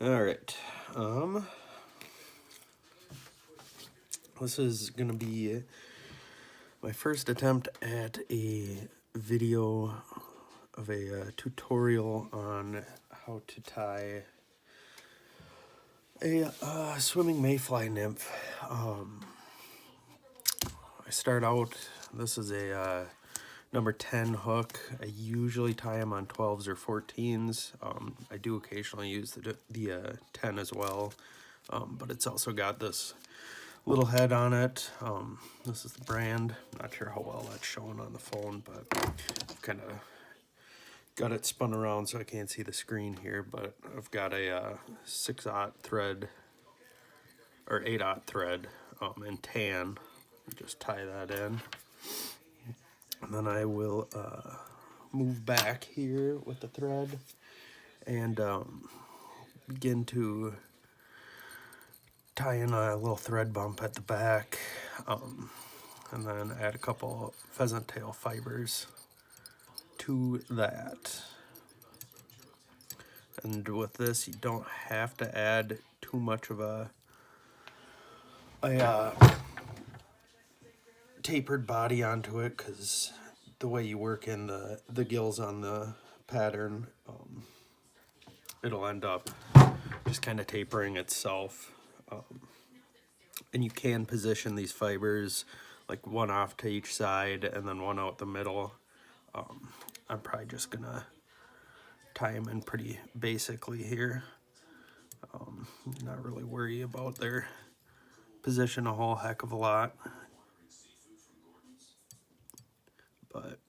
All right. This is gonna be my first attempt at a video of a tutorial on how to tie a swimming mayfly nymph. I start out, this is a number 10 hook. I usually tie them on 12s or 14s. I do occasionally use the 10 as well, but it's also got this little head on it. This is the brand. Not sure how well that's showing on the phone, but I've kind of got it spun around so I can't see the screen here, but I've got a 6/0 thread or 8/0 thread in tan. Just tie that in. And then I will move back here with the thread and begin to tie in a little thread bump at the back, and then add a couple pheasant tail fibers to that. And with this, you don't have to add too much of a tapered body onto it, because the way you work in the gills on the pattern, it'll end up just kind of tapering itself. And you can position these fibers like one off to each side and then one out the middle. I'm probably just gonna tie them in pretty basically here. Not really worry about their position a whole heck of a lot. But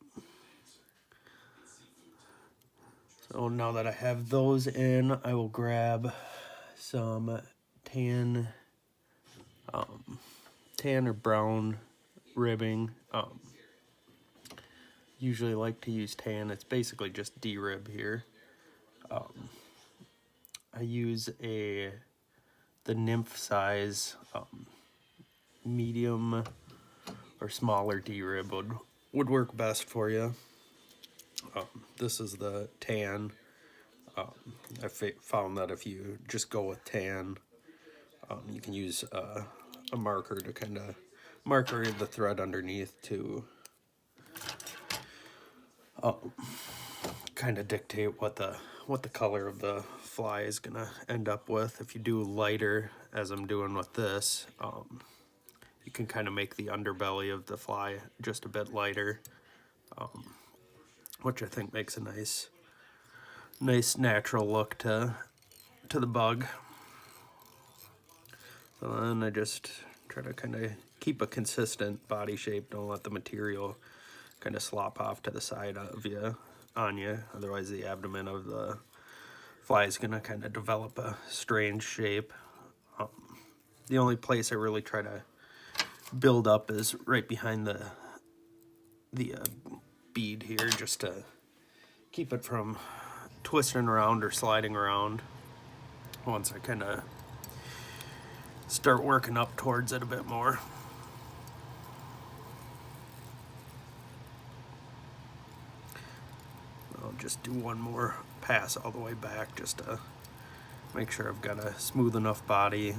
so now that I have those in, I will grab some tan or brown ribbing. Usually like to use tan. It's basically just D-rib here. I use the nymph size medium or smaller D-rib would work best for you. This is the tan. I found that if you just go with tan, you can use a marker to kind of marker the thread underneath to kind of dictate what the color of the fly is gonna end up with. If you do lighter, as I'm doing with this, you can kind of make the underbelly of the fly just a bit lighter, which I think makes a nice natural look to the bug. So then I just try to kind of keep a consistent body shape. Don't let the material kind of slop off to the side on you. Otherwise the abdomen of the fly is going to kind of develop a strange shape. The only place I really try to build up is right behind the bead here, just to keep it from twisting around or sliding around once I kind of start working up towards it a bit more. I'll just do one more pass all the way back just to make sure I've got a smooth enough body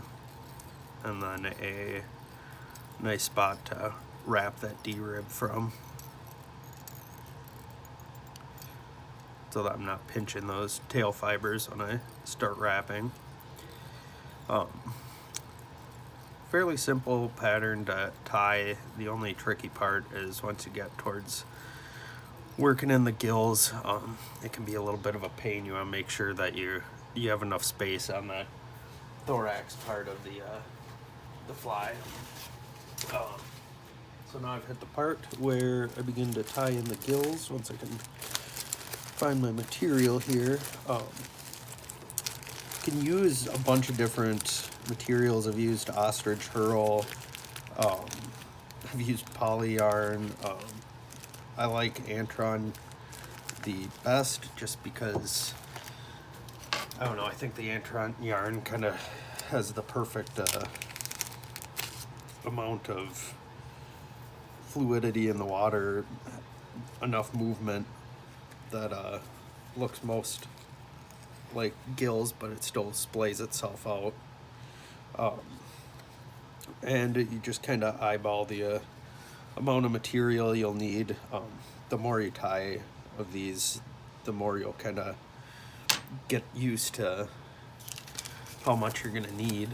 and then a nice spot to wrap that D-rib from, so that I'm not pinching those tail fibers when I start wrapping. Fairly simple pattern to tie. The only tricky part is once you get towards working in the gills, it can be a little bit of a pain. You want to make sure that you have enough space on that thorax part of the fly. So now I've hit the part where I begin to tie in the gills. Once I can find my material here, you can use a bunch of different materials. I've used ostrich herl, I've used poly yarn. I like Antron the best just because, I don't know, I think the Antron yarn kind of has the perfect amount of fluidity in the water, enough movement that looks most like gills, but it still splays itself out. And you just kind of eyeball the amount of material you'll need. The more you tie of these, the more you'll kind of get used to how much you're gonna need.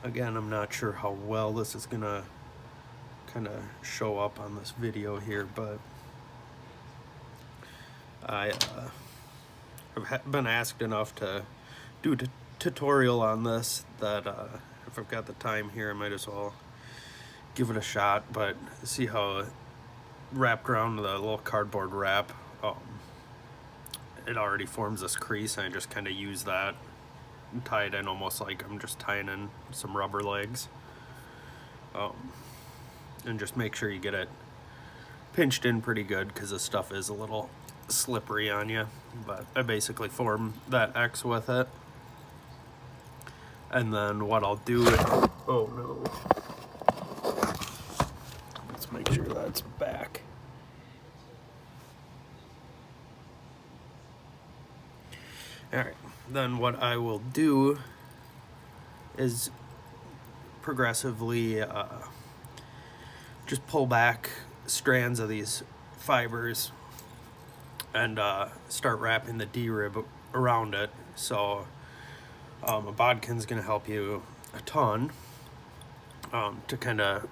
Again, I'm not sure how well this is gonna kind of show up on this video here, but I have been asked enough to do a tutorial on this that if I've got the time here, I might as well give it a shot. But see how wrapped around the little cardboard wrap, it already forms this crease, and I just kind of use that and tie it in almost like I'm just tying in some rubber legs. And just make sure you get it pinched in pretty good, because this stuff is a little slippery on you. But I basically form that X with it, and then what I'll do is, oh no, let's make sure that's back. Alright, then what I will do is progressively just pull back strands of these fibers and start wrapping the D-rib around it. So a bodkin's going to help you a ton to kind of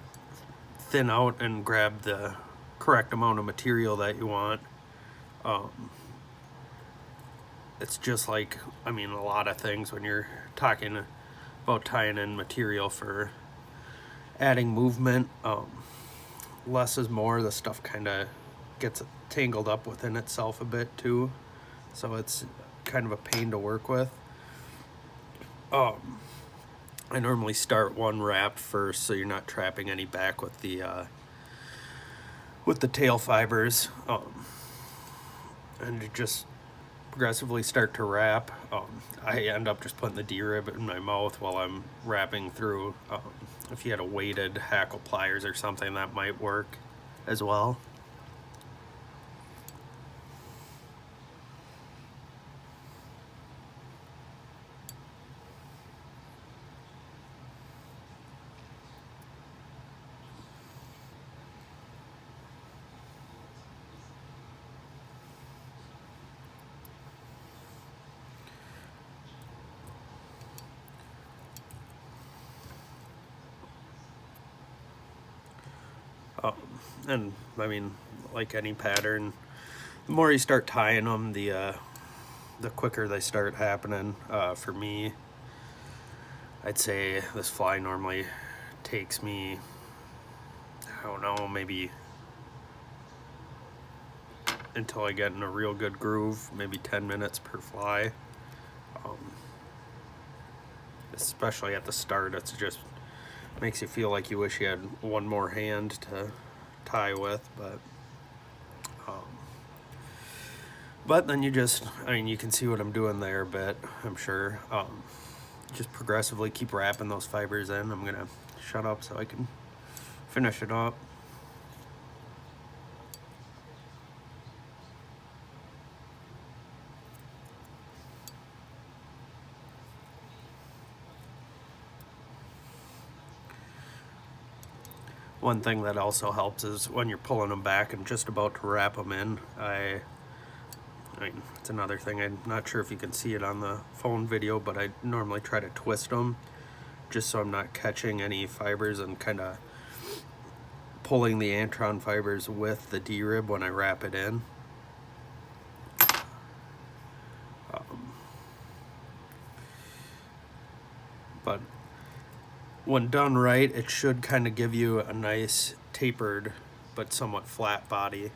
thin out and grab the correct amount of material that you want. It's just like, I mean, a lot of things when you're talking about tying in material for adding movement, less is more. The stuff kind of gets tangled up within itself a bit too, so it's kind of a pain to work with. I normally start one wrap first, so you're not trapping any back with the tail fibers, and you just progressively start to wrap. I end up just putting the D-rib in my mouth while I'm wrapping through. If you had a weighted hackle pliers or something, that might work as well. And I mean, like any pattern, the more you start tying them, the quicker they start happening. For me, I'd say this fly normally takes me, I don't know, maybe until I get in a real good groove, maybe 10 minutes per fly. Especially at the start, it's just makes you feel like you wish you had one more hand to tie with, but then you just, I mean, you can see what I'm doing there a bit, I'm sure. Just progressively keep wrapping those fibers in. I'm gonna shut up so I can finish it up. One thing that also helps is when you're pulling them back and just about to wrap them in, I mean, it's another thing, I'm not sure if you can see it on the phone video, but I normally try to twist them just so I'm not catching any fibers and kind of pulling the antron fibers with the D-rib when I wrap it in. But when done right, it should kind of give you a nice tapered but somewhat flat body.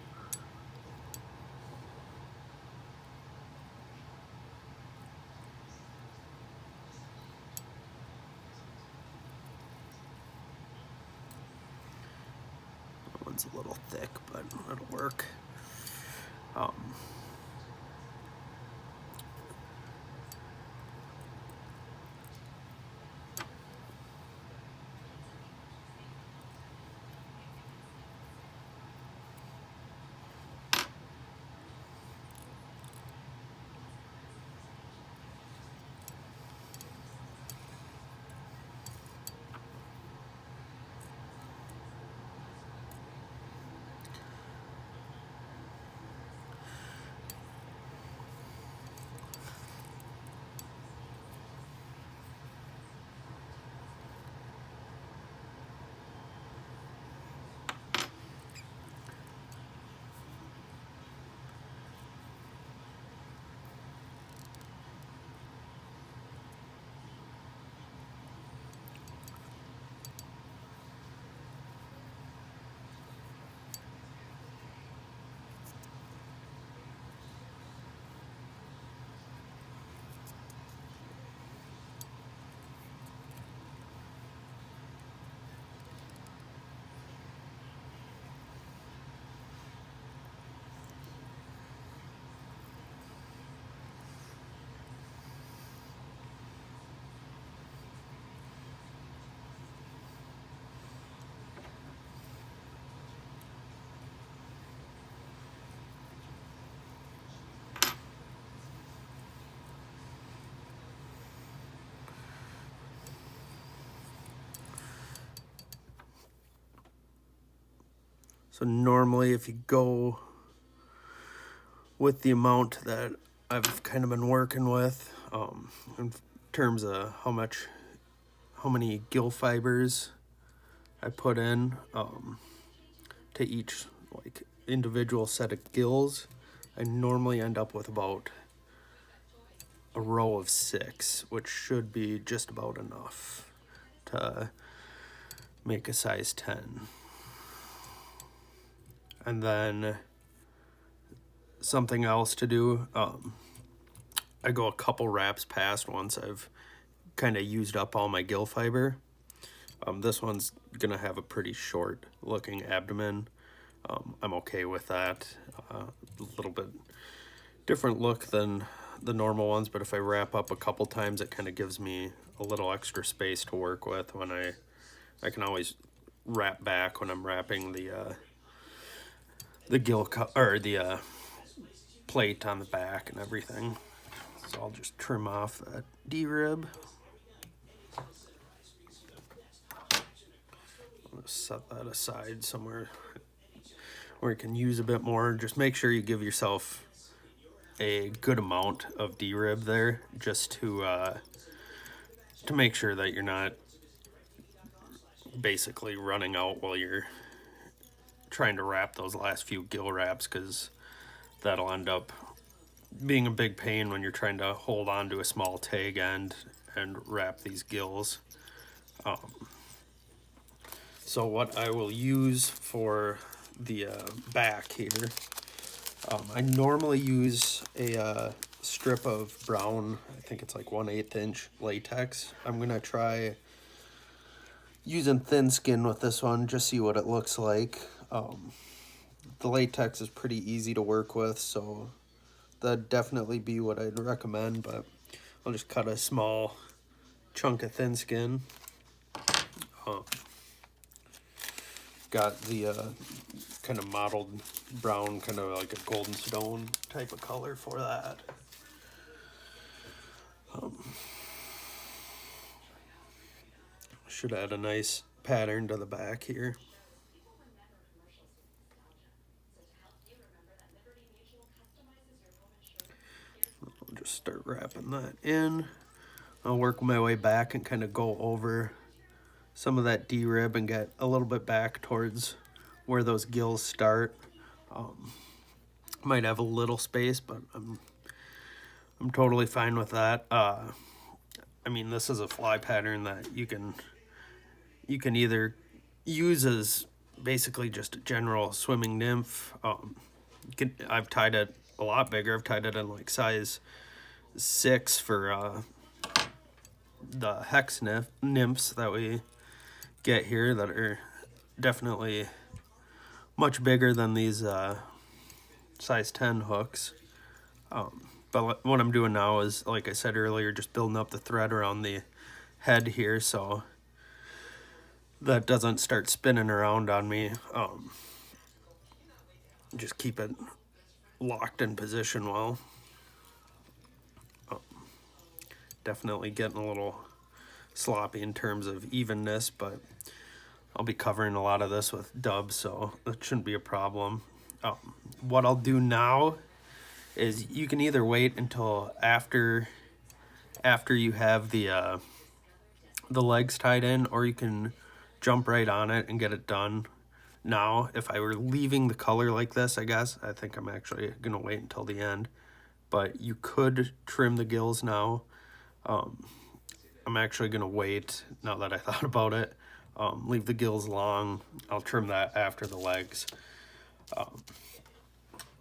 That one's a little thick, but it'll work. So normally if you go with the amount that I've kind of been working with, in terms of how many gill fibers I put in to each like individual set of gills, I normally end up with about a row of 6, which should be just about enough to make a size 10. And then something else to do, I go a couple wraps past once I've kind of used up all my gill fiber. This one's gonna have a pretty short looking abdomen. I'm okay with that. A little bit different look than the normal ones, but if I wrap up a couple times, it kind of gives me a little extra space to work with when I can always wrap back when I'm wrapping the gill or the plate on the back and everything. So I'll just trim off that D-rib. I'll just set that aside somewhere where you can use a bit more. Just make sure you give yourself a good amount of D-rib there, just to make sure that you're not basically running out while you're trying to wrap those last few gill wraps, because that'll end up being a big pain when you're trying to hold on to a small tag end and wrap these gills. So what I will use for the back here, I normally use a strip of brown, I think it's like 1/8 inch latex. I'm gonna try using thin skin with this one, just see what it looks like. The latex is pretty easy to work with, so that'd definitely be what I'd recommend, but I'll just cut a small chunk of thin skin. Got the kind of mottled brown, kind of like a golden stone type of color for that. Should add a nice pattern to the back here. I'll just start wrapping that in. I'll work my way back and kind of go over some of that D-rib and get a little bit back towards where those gills start. Might have a little space, but I'm totally fine with that. I mean, this is a fly pattern that you can either use as basically just a general swimming nymph. I've tied it a lot bigger. I've tied it in like size 6 for the hex nymphs that we get here, that are definitely much bigger than these size 10 hooks. But what I'm doing now is, like I said earlier, just building up the thread around the head here so that doesn't start spinning around on me. Just keep it locked in position well. Definitely getting a little sloppy in terms of evenness, but I'll be covering a lot of this with dubs, so that shouldn't be a problem. What I'll do now is you can either wait until after you have the legs tied in, or you can jump right on it and get it done now. If I were leaving the color like this, I guess, I think I'm actually gonna wait until the end, but you could trim the gills now. I'm actually gonna wait, now that I thought about it. Leave the gills long. I'll trim that after the legs.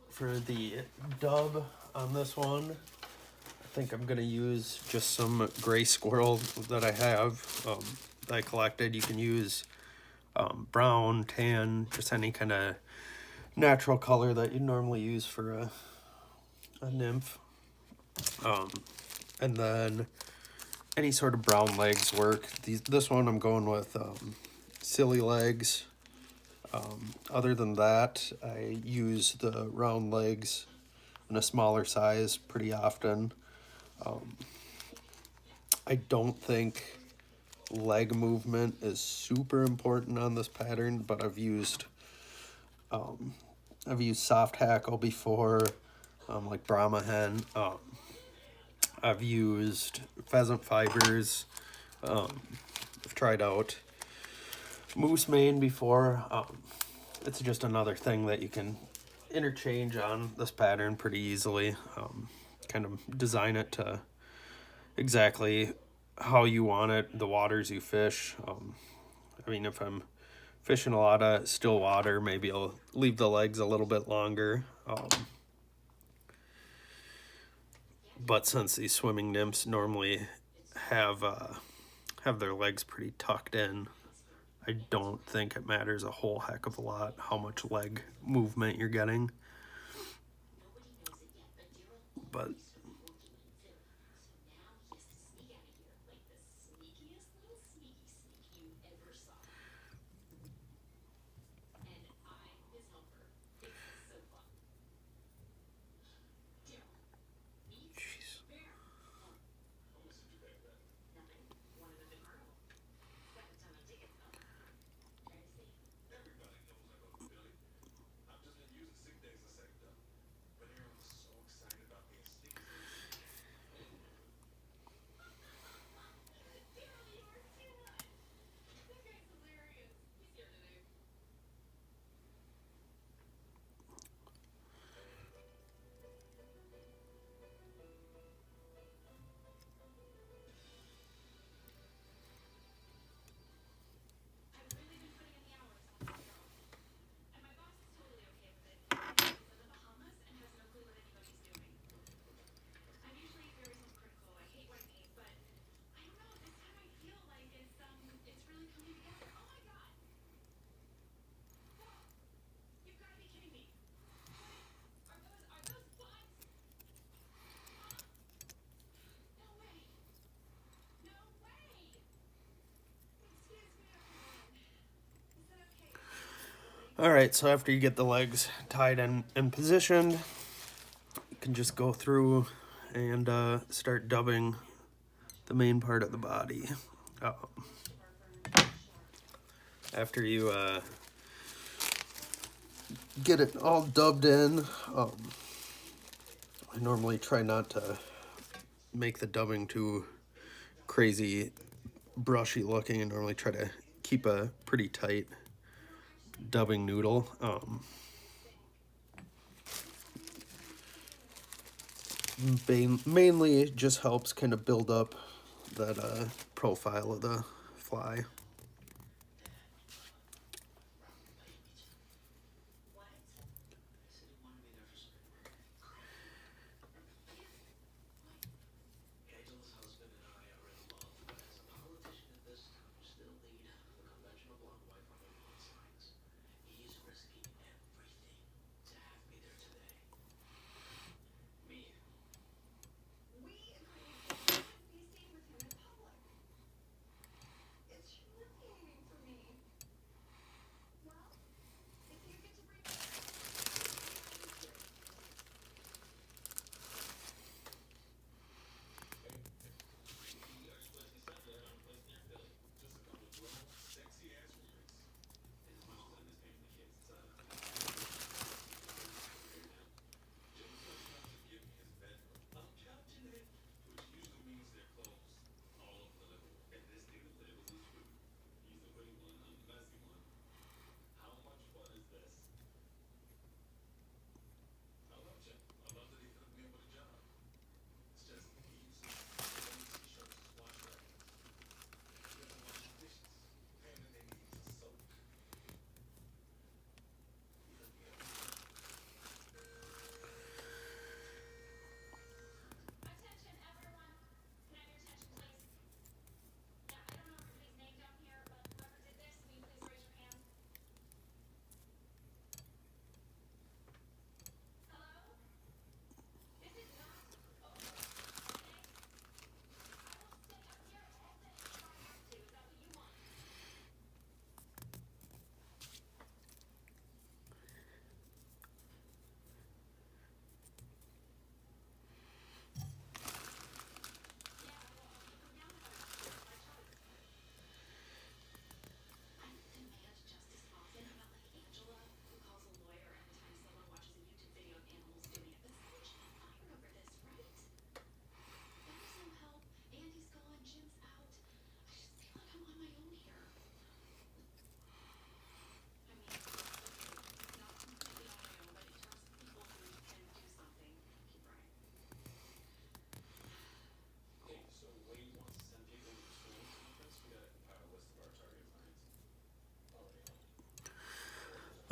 For the dub on this one, I think I'm gonna use just some gray squirrel that I have, that I collected. You can use brown, tan, just any kind of natural color that you normally use for a nymph. And then any sort of brown legs work. This one I'm going with silly legs. Other than that, I use the round legs in a smaller size pretty often. I don't think leg movement is super important on this pattern, but I've used I've used soft hackle before, like Brahma hen. I've used pheasant fibers. I've tried out moose mane before. It's just another thing that you can interchange on this pattern pretty easily. Kind of design it to exactly how you want it, the waters you fish. I mean, if I'm fishing a lot of still water, maybe I'll leave the legs a little bit longer. But since these swimming nymphs normally have their legs pretty tucked in, I don't think it matters a whole heck of a lot how much leg movement you're getting. But alright, so after you get the legs tied and positioned, you can just go through and start dubbing the main part of the body. After you get it all dubbed in, I normally try not to make the dubbing too crazy brushy looking. I normally try to keep a pretty tight dubbing noodle. Mainly it just helps kind of build up that profile of the fly.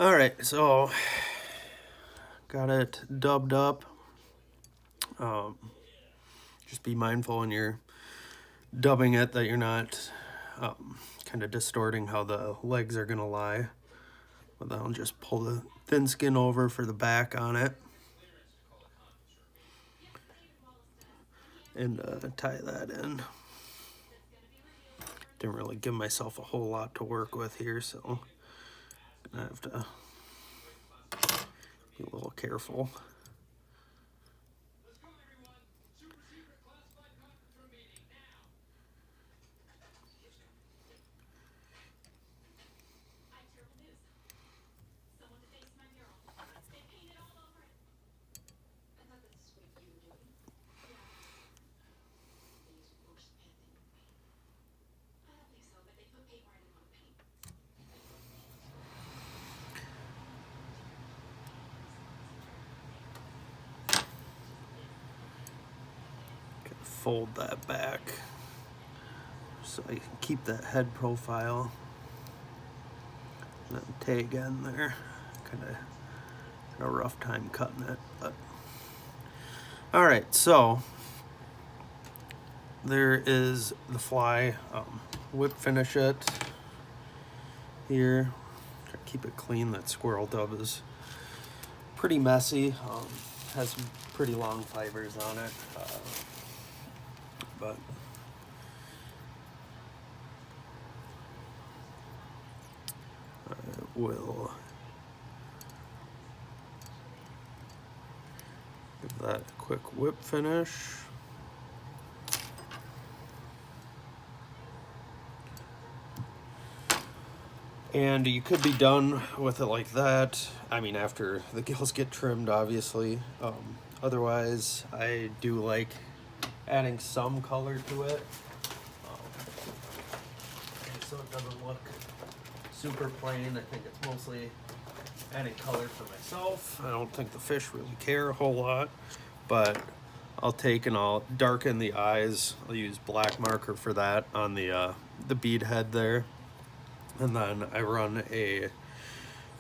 All right, so got it dubbed up. Just be mindful when you're dubbing it that you're not kind of distorting how the legs are gonna lie. But then I'll just pull the thin skin over for the back on it and tie that in. Didn't really give myself a whole lot to work with here, so I have to be a little careful. Fold that back so I can keep that head profile. And then tag in there. Kind of had a rough time cutting it, but all right. So there is the fly. Whip finish it here. Try to keep it clean. That squirrel dub is pretty messy. Has some pretty long fibers on it, but I will give that a quick whip finish. And you could be done with it like that. I mean, after the gills get trimmed, obviously. Otherwise, I do like adding some color to it. So it doesn't look super plain. I think it's mostly adding color for myself. I don't think the fish really care a whole lot, but I'll take and I'll darken the eyes. I'll use black marker for that on the bead head there. And then I run a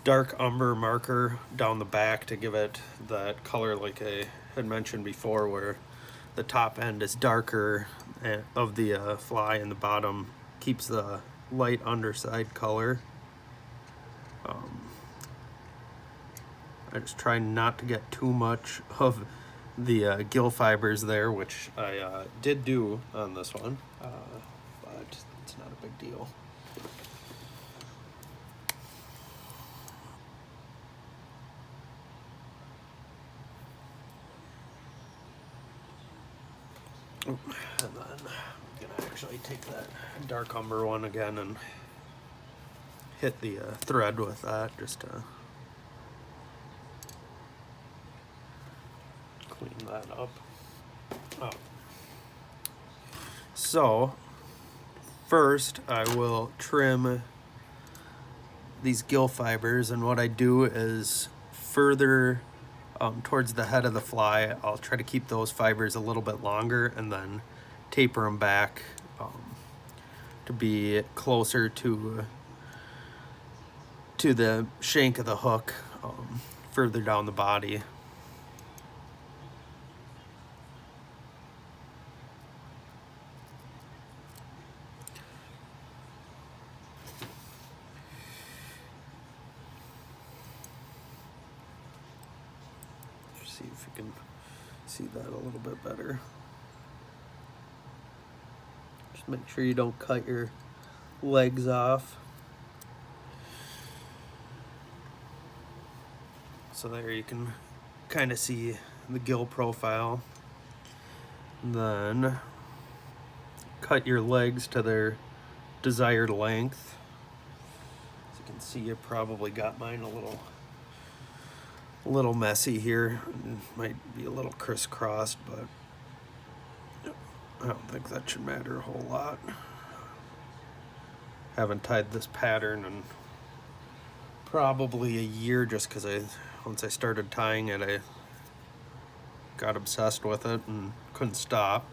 dark umber marker down the back to give it that color like I had mentioned before, where the top end is darker of the fly and the bottom keeps the light underside color. I just try not to get too much of the gill fibers there, which I did do on this one, but it's not a big deal. And then I'm gonna actually take that dark umber one again and hit the thread with that just to clean that up. So first I will trim these gill fibers, and what I do is further towards the head of the fly, I'll try to keep those fibers a little bit longer and then taper them back to be closer to the shank of the hook, further down the body. See if you can see that a little bit better. Just make sure you don't cut your legs off. So there you can kind of see the gill profile. Then cut your legs to their desired length. As you can see, you probably got mine a little messy here. It might be a little crisscrossed, but I don't think that should matter a whole lot. Haven't tied this pattern in probably a year, just because once I started tying it, I got obsessed with it and couldn't stop.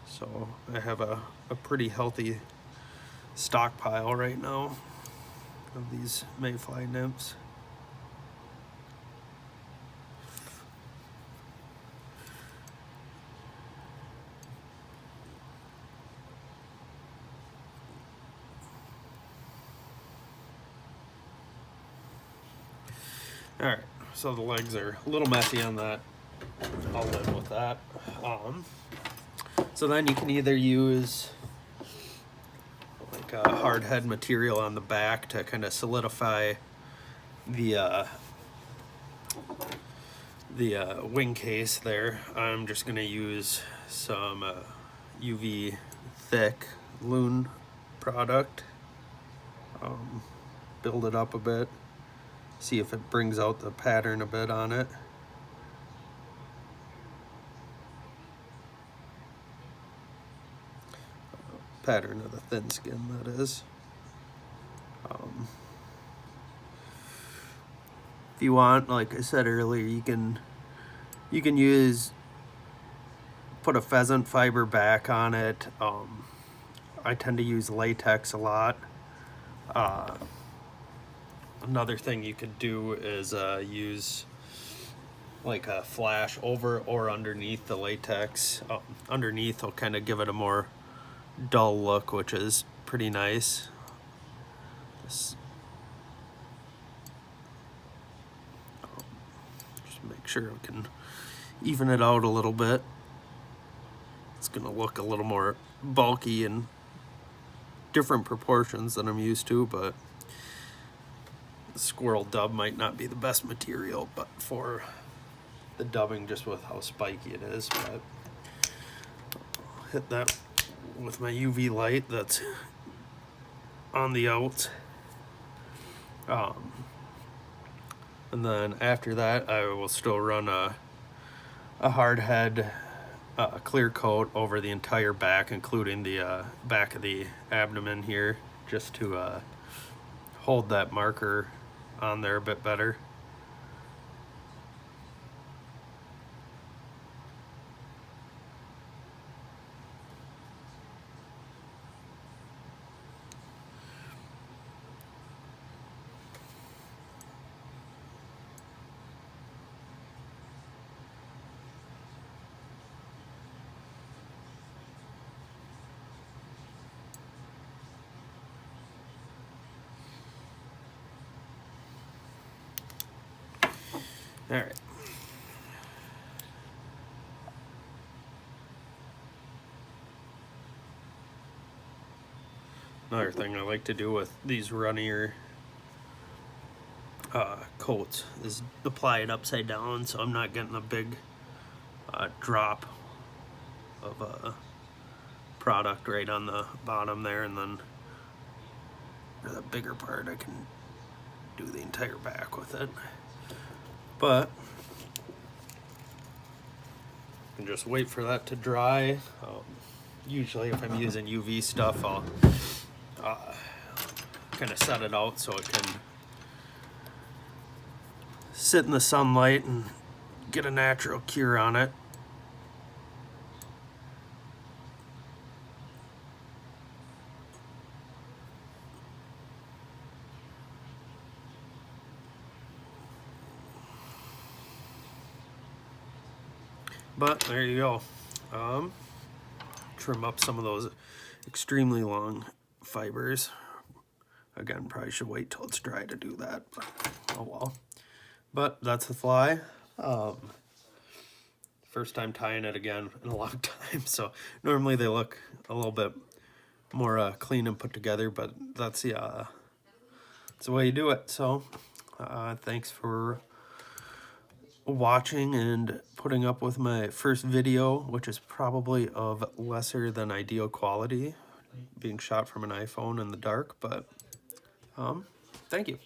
So I have a pretty healthy stockpile right now of these Mayfly nymphs. Alright, so the legs are a little messy on that. I'll live with that. So then you can either use like a hard head material on the back to kind of solidify the wing case there. I'm just going to use some UV thick loon product, build it up a bit, see if it brings out the pattern a bit on it. Pattern of the thin skin, that is. If you want, like I said earlier, you can put a pheasant fiber back on it. I tend to use latex a lot. Another thing you could do is use like a flash over or underneath the latex. Underneath will kind of give it a more dull look, which is pretty nice. Just make sure we can even it out a little bit. It's gonna look a little more bulky and different proportions than I'm used to, but the squirrel dub might not be the best material, but for the dubbing, just with how spiky it is. But I'll hit that with my UV light that's on the outs. And then after that, I will still run a hard head clear coat over the entire back, including the back of the abdomen here, just to hold that marker on there a bit better. All right. Another thing I like to do with these runnier coats is apply it upside down, so I'm not getting a big drop of product right on the bottom there, and then for the bigger part I can do the entire back with it. But you can just wait for that to dry. Usually if I'm using UV stuff, I'll kind of set it out so it can sit in the sunlight and get a natural cure on it. But there you go. Trim up some of those extremely long fibers. Again, probably should wait till it's dry to do that. Oh well. But that's the fly. First time tying it again in a long time. So normally they look a little bit more clean and put together, but that's the way you do it. So thanks for watching and putting up with my first video, which is probably of lesser than ideal quality, being shot from an iPhone in the dark, but thank you.